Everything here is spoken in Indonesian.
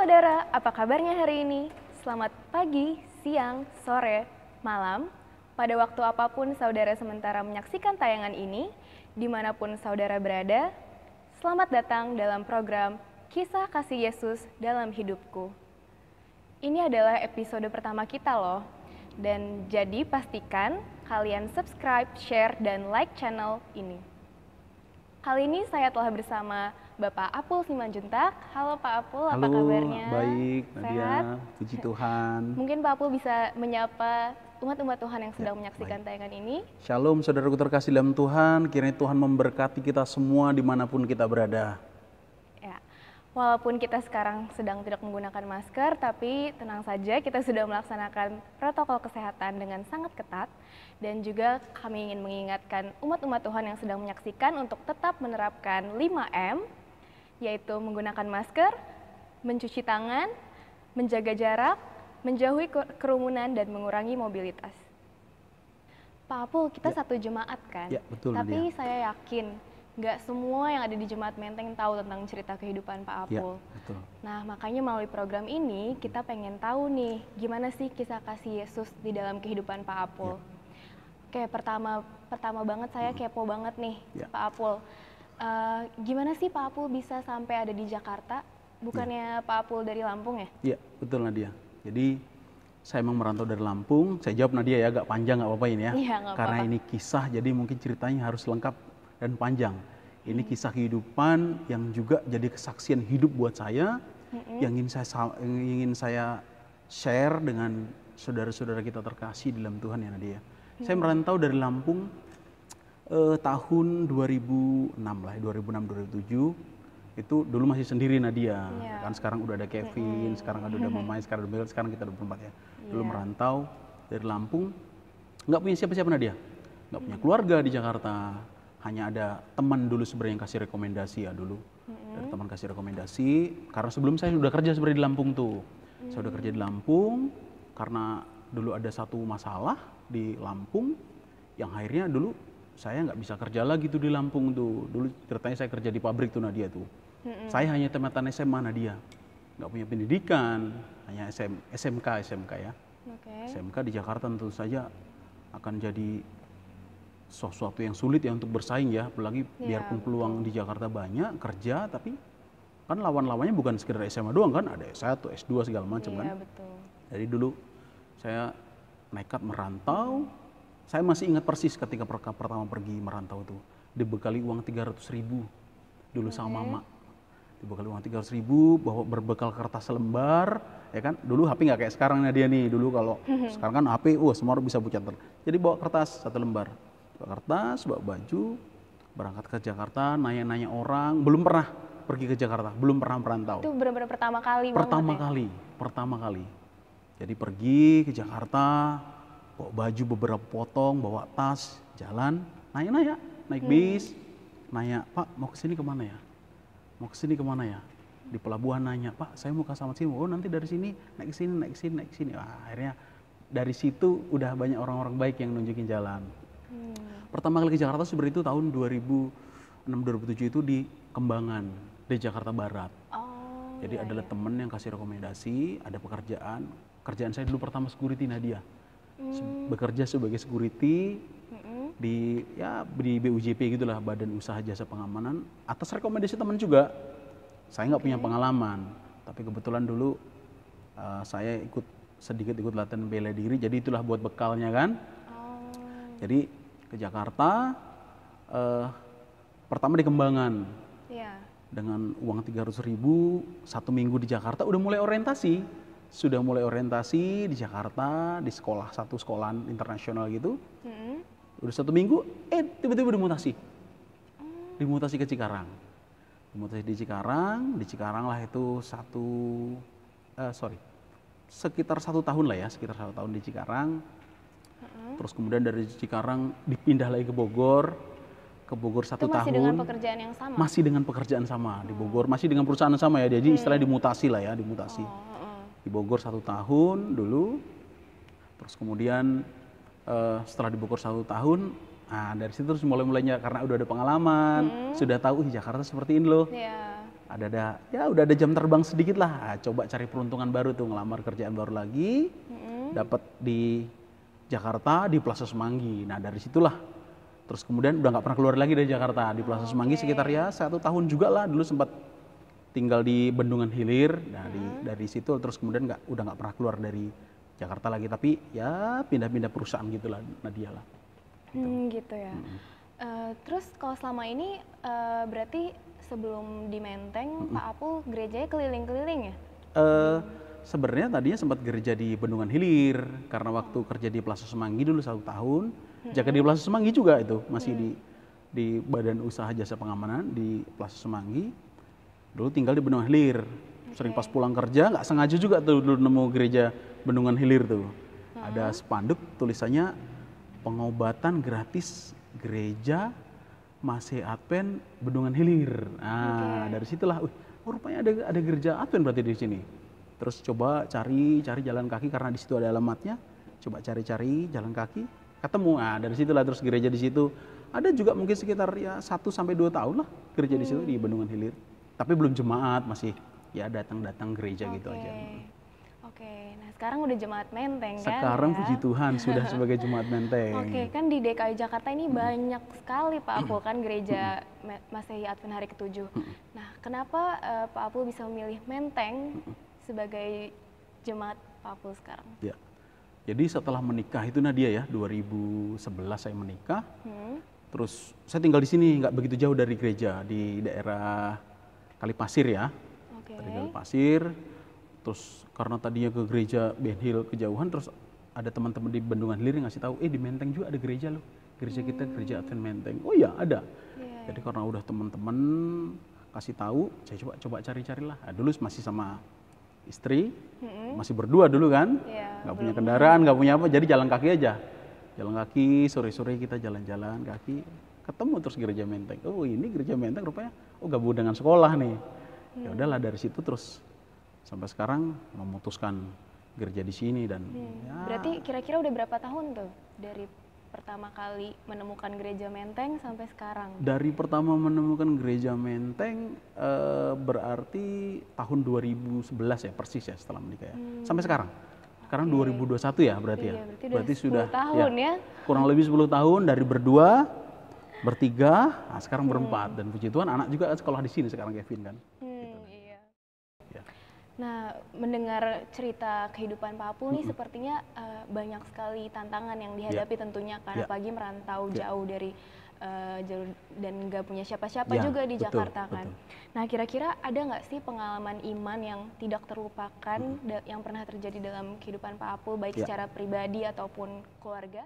saudara, apa kabarnya hari ini? Selamat pagi, siang, sore, malam. Pada waktu apapun saudara sementara menyaksikan tayangan ini, dimanapun saudara berada, selamat datang dalam program Kisah Kasih Yesus dalam Hidupku. Ini adalah episode pertama kita loh, dan jadi pastikan kalian subscribe, share, dan like channel ini. Kali ini saya telah bersama Bapak Apul Simanjuntak. Halo Pak Apul, apa kabarnya? Baik, Nadia. Sehat? Puji Tuhan. Mungkin Pak Apul bisa menyapa umat-umat Tuhan yang sedang menyaksikan tayangan ini. Shalom saudaraku terkasih dalam Tuhan, kiranya Tuhan memberkati kita semua dimanapun kita berada. Ya, walaupun kita sekarang sedang tidak menggunakan masker, tapi tenang saja kita sudah melaksanakan protokol kesehatan dengan sangat ketat. Dan juga kami ingin mengingatkan umat-umat Tuhan yang sedang menyaksikan untuk tetap menerapkan 5M, yaitu menggunakan masker, mencuci tangan, menjaga jarak, menjauhi kerumunan, dan mengurangi mobilitas. Pak Apul, kita satu jemaat kan? Ya, betul. Tapi saya yakin nggak semua yang ada di Jemaat Menteng tahu tentang cerita kehidupan Pak Apul. Ya, betul. Nah, makanya melalui program ini kita pengen tahu nih, gimana sih kisah kasih Yesus di dalam kehidupan Pak Apul. Ya. Oke, pertama banget saya kepo banget nih, Ya. Pak Apul. Gimana sih Pak Apul bisa sampai ada di Jakarta? Bukannya Pak Apul dari Lampung ya? Iya, betul Nadia. Jadi saya memang merantau dari Lampung. Saya jawab Nadia ya, agak panjang nggak apa-apa ini ya. Iya, nggak Karena apa-apa. ini kisah, jadi mungkin ceritanya harus lengkap dan panjang. Ini kisah kehidupan yang juga jadi kesaksian hidup buat saya, yang ingin saya share dengan saudara-saudara kita terkasih dalam Tuhan ya Nadia. Saya merantau dari Lampung tahun 2006 lah, 2006-2007. Itu dulu masih sendiri Nadia. Kan sekarang udah ada Kevin, sekarang udah Mamai, sekarang ada Bel, sekarang kita 24 ya. Dulu merantau dari Lampung, nggak punya siapa-siapa Nadia. Nggak punya keluarga di Jakarta. Hanya ada teman dulu sebenarnya yang kasih rekomendasi ya dulu. Dari teman kasih rekomendasi, karena sebelum saya sudah kerja sebenarnya di Lampung tuh. Saya udah kerja di Lampung, karena dulu ada satu masalah di Lampung yang akhirnya dulu saya nggak bisa kerja lagi tuh di Lampung tuh. Dulu ceritanya saya kerja di pabrik tuh Nadia tuh. Saya hanya tamatan SMA Nadia, nggak punya pendidikan, hanya SMK ya. SMK di Jakarta tentu saja akan jadi sesuatu yang sulit ya untuk bersaing ya, apalagi biarpun peluang di Jakarta banyak kerja, tapi kan lawan-lawannya bukan sekedar SMA doang kan, ada S1, S2 segala macam kan. Betul. Jadi dulu saya nekat merantau. Saya masih ingat persis ketika pertama pergi merantau itu, dibekali uang 300.000 dulu sama mama. Dibekali uang 300.000, bawa berbekal kertas lembar, ya kan? Dulu HP nggak kayak sekarang Nadia nih. Dulu kalau sekarang kan HP, semua orang bisa bucat. Jadi bawa kertas satu lembar, bawa kertas, bawa baju, berangkat ke Jakarta, nanya-nanya orang. Belum pernah pergi ke Jakarta, belum pernah merantau. Itu benar-benar pertama kali Pertama kali. Jadi pergi ke Jakarta, bawa baju beberapa potong, bawa tas, jalan, nanya-nanya, naik bis, nanya, Pak mau kesini kemana ya? Mau kesini kemana ya? Di pelabuhan nanya, Pak saya mau ke sama sini, oh nanti dari sini, naik ke sini. Wah, akhirnya dari situ udah banyak orang-orang baik yang nunjukin jalan. Pertama kali ke Jakarta seperti itu tahun 2006-2007 itu di Kembangan, di Jakarta Barat. Jadi adalah temen yang kasih rekomendasi, ada pekerjaan. Kerjaan saya dulu pertama security Nadia. Bekerja sebagai security di BUJP gitulah, Badan Usaha Jasa Pengamanan, atas rekomendasi teman juga. Saya nggak punya pengalaman, tapi kebetulan dulu saya sedikit ikut latihan bela diri, jadi itulah buat bekalnya kan. Jadi ke Jakarta, pertama di Kembangan, dengan uang 300.000, 1 minggu di Jakarta udah mulai orientasi. Sudah mulai orientasi di Jakarta, di satu sekolahan internasional gitu. Udah 1 minggu, tiba-tiba dimutasi. Dimutasi ke Cikarang. Dimutasi di Cikarang lah itu sekitar 1 tahun lah ya, sekitar 1 tahun di Cikarang. Terus kemudian dari Cikarang dipindah lagi ke Bogor 1 tahun. Masih dengan pekerjaan yang sama? Masih dengan pekerjaan sama, di Bogor, masih dengan perusahaan yang sama ya, jadi istilahnya dimutasi lah ya, dimutasi. Di Bogor 1 tahun dulu, terus kemudian setelah di Bogor 1 tahun, nah dari situ terus mulai-mulainya karena udah ada pengalaman, sudah tahu Jakarta seperti ini loh. ya udah ada jam terbang sedikit lah. Nah, coba cari peruntungan baru tuh, ngelamar kerjaan baru lagi, dapat di Jakarta di Plaza Semanggi. Nah dari situlah, terus kemudian udah nggak pernah keluar lagi dari Jakarta. Di Plaza Semanggi sekitar ya 1 tahun juga lah. Dulu sempat tinggal di Bendungan Hilir. Nah dari situ terus kemudian udah nggak pernah keluar dari Jakarta lagi. Tapi ya pindah-pindah perusahaan gitulah Nadia lah. Gitu ya. Terus kalau selama ini berarti sebelum di Menteng, Pak Apul gerejanya keliling-keliling ya? Sebenarnya tadinya sempat gereja di Bendungan Hilir, karena waktu kerja di Plaza Semanggi dulu 1 tahun, jaga di Plaza Semanggi juga itu, masih di Badan Usaha Jasa Pengamanan di Plaza Semanggi. Dulu tinggal di Bendungan Hilir, sering pas pulang kerja nggak sengaja juga tuh dulu nemu gereja Bendungan Hilir tuh. Ada spanduk tulisannya pengobatan gratis gereja Masih Advent Bendungan Hilir. Nah dari situlah, rupanya ada gereja Advent berarti di sini. Terus coba cari jalan kaki karena di situ ada alamatnya. Coba cari jalan kaki, ketemu. Nah dari situlah terus gereja di situ. Ada juga mungkin sekitar ya 1 sampai 2 tahun lah gereja di situ di Bendungan Hilir. Tapi belum jemaat, masih ya datang gereja gitu aja. Nah sekarang udah jemaat Menteng kan? Sekarang ya? puji Tuhan sudah sebagai jemaat Menteng. Kan di DKI Jakarta ini banyak sekali Pak Apul kan gereja Masehi Advent hari ke-7. Nah kenapa Pak Apul bisa memilih Menteng sebagai jemaat Pak Apul sekarang? Ya. Jadi setelah menikah itu Nadia ya, 2011 saya menikah. Terus saya tinggal di sini, nggak begitu jauh dari gereja, di daerah Kalipasir ya. Dari Kalipasir. Terus karena tadinya ke gereja Ben Hill kejauhan, terus ada teman-teman di Bendungan Hilir yang ngasih tahu, di Menteng juga ada gereja loh. Gereja kita gereja Advent Menteng. Oh iya ada. Jadi karena udah teman-teman kasih tahu, saya coba cari-carilah. Nah, dulu masih sama istri, masih berdua dulu kan, nggak punya kendaraan, nggak punya apa, jadi jalan kaki aja. Jalan kaki, sore-sore kita jalan-jalan kaki, ketemu terus gereja Menteng. Oh ini gereja Menteng rupanya, gabung dengan sekolah nih. Ya udahlah dari situ terus sampai sekarang memutuskan gereja di sini dan. Berarti kira-kira udah berapa tahun tuh dari pertama kali menemukan gereja Menteng sampai sekarang? Dari pertama menemukan gereja Menteng berarti tahun 2011 ya, persis ya setelah menikah ya. Sampai sekarang. Sekarang 2021 ya berarti ya. Berarti sudah 10 tahun ya. Kurang lebih 10 tahun dari berdua, bertiga, nah sekarang berempat. Dan puji Tuhan anak juga kan sekolah di sini sekarang Kevin kan. Nah, mendengar cerita kehidupan Pak Apul nih sepertinya banyak sekali tantangan yang dihadapi tentunya karena pagi merantau jauh dari jauh dan nggak punya siapa-siapa juga di Jakarta kan. Nah, kira-kira ada nggak sih pengalaman iman yang tidak terlupakan yang pernah terjadi dalam kehidupan Pak Apul baik secara pribadi ataupun keluarga?